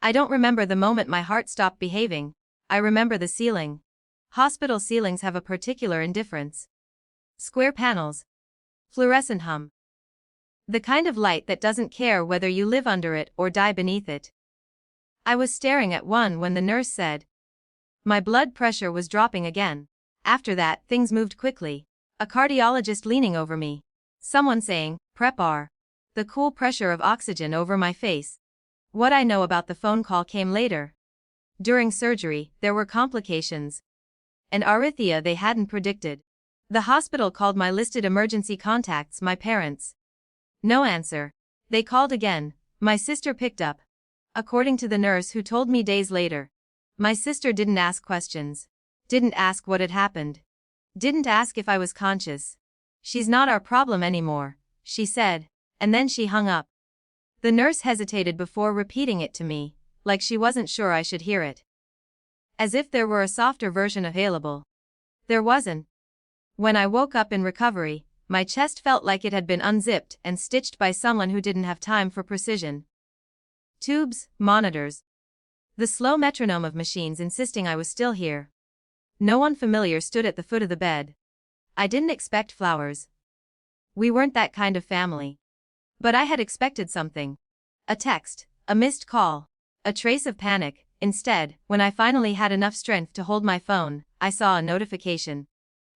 I don't remember the moment my heart stopped behaving. I remember the ceiling. Hospital ceilings have a particular indifference. Square panels. Fluorescent hum. The kind of light that doesn't care whether you live under it or die beneath it. I was staring at one when the nurse said. My blood pressure was dropping again. After that, things moved quickly. A cardiologist leaning over me. Someone saying, "Prep R." The cool pressure of oxygen over my face. What I know about the phone call came later. During surgery, there were complications. An arrhythmia they hadn't predicted. The hospital called my listed emergency contacts my parents. No answer. They called again. My sister picked up. According to the nurse who told me days later. My sister didn't ask questions. Didn't ask what had happened. Didn't ask if I was conscious. She's not our problem anymore, she said, and then she hung up. The nurse hesitated before repeating it to me, like she wasn't sure I should hear it. As if there were a softer version available. There wasn't. When I woke up in recovery, my chest felt like it had been unzipped and stitched by someone who didn't have time for precision. Tubes, monitors. The slow metronome of machines insisting I was still here. No one familiar stood at the foot of the bed. I didn't expect flowers. We weren't that kind of family. But I had expected something. A text, a missed call, a trace of panic. Instead, when I finally had enough strength to hold my phone, I saw a notification.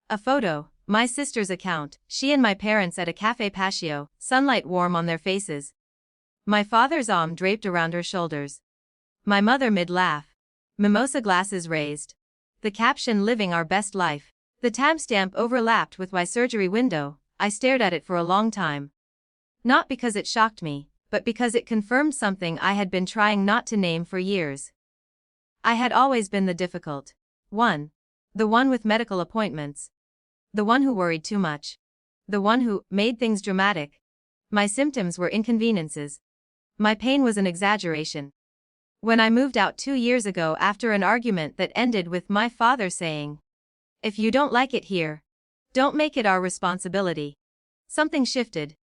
A photo, my sister's account, she and my parents at a cafe patio, sunlight warm on their faces. My father's arm draped around her shoulders. My mother mid-laugh. Mimosa glasses raised. The caption "Living Our Best Life." The timestamp overlapped with my surgery window. I stared at it for a long time. Not because it shocked me, but because it confirmed something I had been trying not to name for years. I had always been the difficult one. The one with medical appointments. The one who worried too much. The one who made things dramatic. My symptoms were inconveniences. My pain was an exaggeration. When I moved out 2 years ago after an argument that ended with my father saying, "If you don't like it here, don't make it our responsibility," something shifted.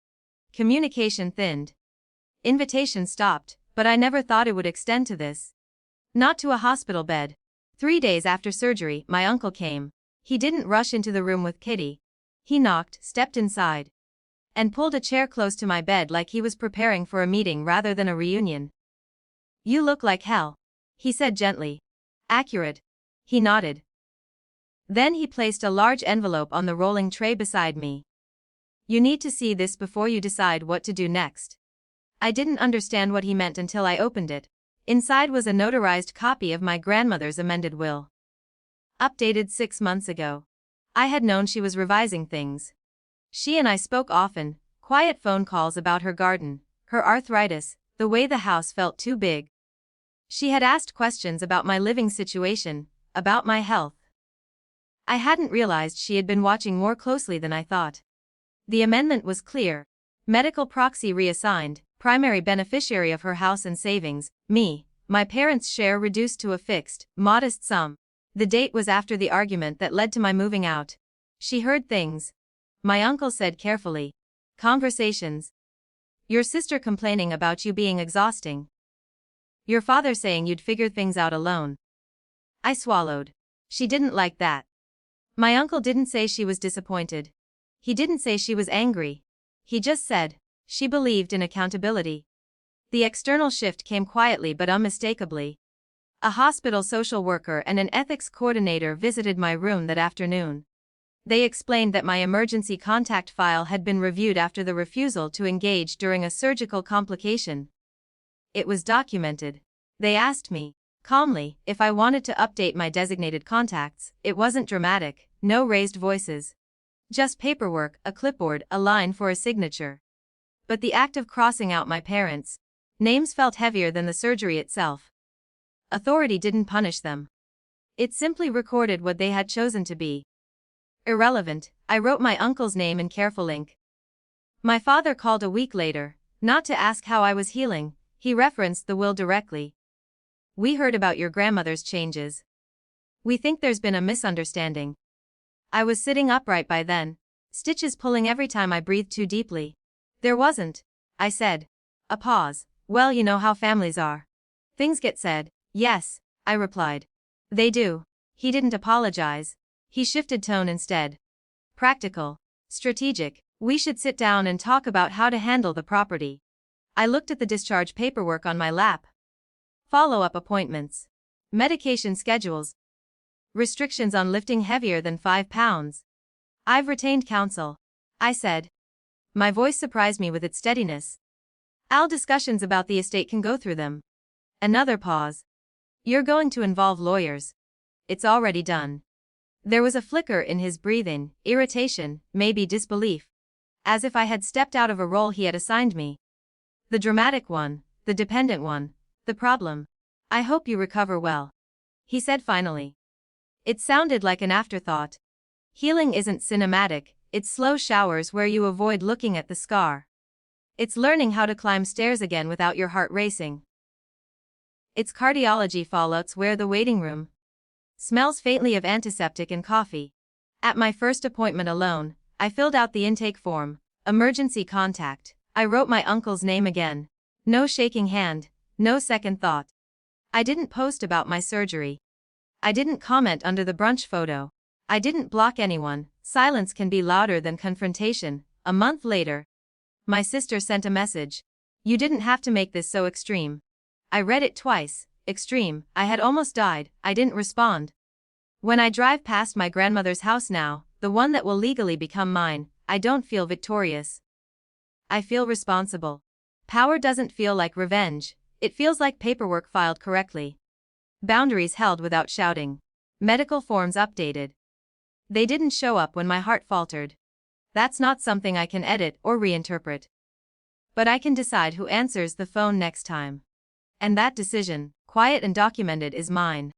Communication thinned. Invitation stopped, but I never thought it would extend to this. Not to a hospital bed. 3 days after surgery, my uncle came. He didn't rush into the room with Kitty. He knocked, stepped inside, and pulled a chair close to my bed like he was preparing for a meeting rather than a reunion. "You look like hell," he said gently. "Accurate." He nodded. Then he placed a large envelope on the rolling tray beside me. "You need to see this before you decide what to do next." I didn't understand what he meant until I opened it. Inside was a notarized copy of my grandmother's amended will. Updated 6 months ago. I had known she was revising things. She and I spoke often, quiet phone calls about her garden, her arthritis, the way the house felt too big. She had asked questions about my living situation, about my health. I hadn't realized she had been watching more closely than I thought. The amendment was clear. Medical proxy reassigned, primary beneficiary of her house and savings, me, my parents' share reduced to a fixed, modest sum. The date was after the argument that led to my moving out. She heard things. My uncle said carefully. Conversations. Your sister complaining about you being exhausting. Your father saying you'd figure things out alone. I swallowed. She didn't like that. My uncle didn't say she was disappointed. He didn't say she was angry. He just said, she believed in accountability. The external shift came quietly but unmistakably. A hospital social worker and an ethics coordinator visited my room that afternoon. They explained that my emergency contact file had been reviewed after the refusal to engage during a surgical complication. It was documented. They asked me, calmly, if I wanted to update my designated contacts. It wasn't dramatic, no raised voices. Just paperwork, a clipboard, a line for a signature. But the act of crossing out my parents' names felt heavier than the surgery itself. Authority didn't punish them. It simply recorded what they had chosen to be. Irrelevant. I wrote my uncle's name in careful ink. My father called a week later, not to ask how I was healing. He referenced the will directly. "We heard about your grandmother's changes. We think there's been a misunderstanding." I was sitting upright by then, stitches pulling every time I breathed too deeply. "There wasn't," I said. A pause. "Well, you know how families are. Things get said. Yes, I replied. They do. He didn't apologize. He shifted tone instead. Practical. Strategic. We should sit down and talk about how to handle the property. I looked at the discharge paperwork on my lap. Follow-up appointments. Medication schedules. Restrictions on lifting heavier than 5 pounds. I've retained counsel, I said. My voice surprised me with its steadiness. Discussions about the estate can go through them. Another pause. You're going to involve lawyers. It's already done. There was a flicker in his breathing, irritation, maybe disbelief. As if I had stepped out of a role he had assigned me. The dramatic one, the dependent one, the problem. I hope you recover well, he said finally. It sounded like an afterthought. Healing isn't cinematic, it's slow showers where you avoid looking at the scar. It's learning how to climb stairs again without your heart racing. It's cardiology fallouts where the waiting room smells faintly of antiseptic and coffee. At my first appointment alone, I filled out the intake form, emergency contact. I wrote my uncle's name again. No shaking hand, no second thought. I didn't post about my surgery. I didn't comment under the brunch photo. I didn't block anyone. Silence can be louder than confrontation. A month later, my sister sent a message. You didn't have to make this so extreme. I read it twice. Extreme. I had almost died. I didn't respond. When I drive past my grandmother's house now, the one that will legally become mine, I don't feel victorious. I feel responsible. Power doesn't feel like revenge. It feels like paperwork filed correctly. Boundaries held without shouting. Medical forms updated. They didn't show up when my heart faltered. That's not something I can edit or reinterpret. But I can decide who answers the phone next time. And that decision, quiet and documented, is mine.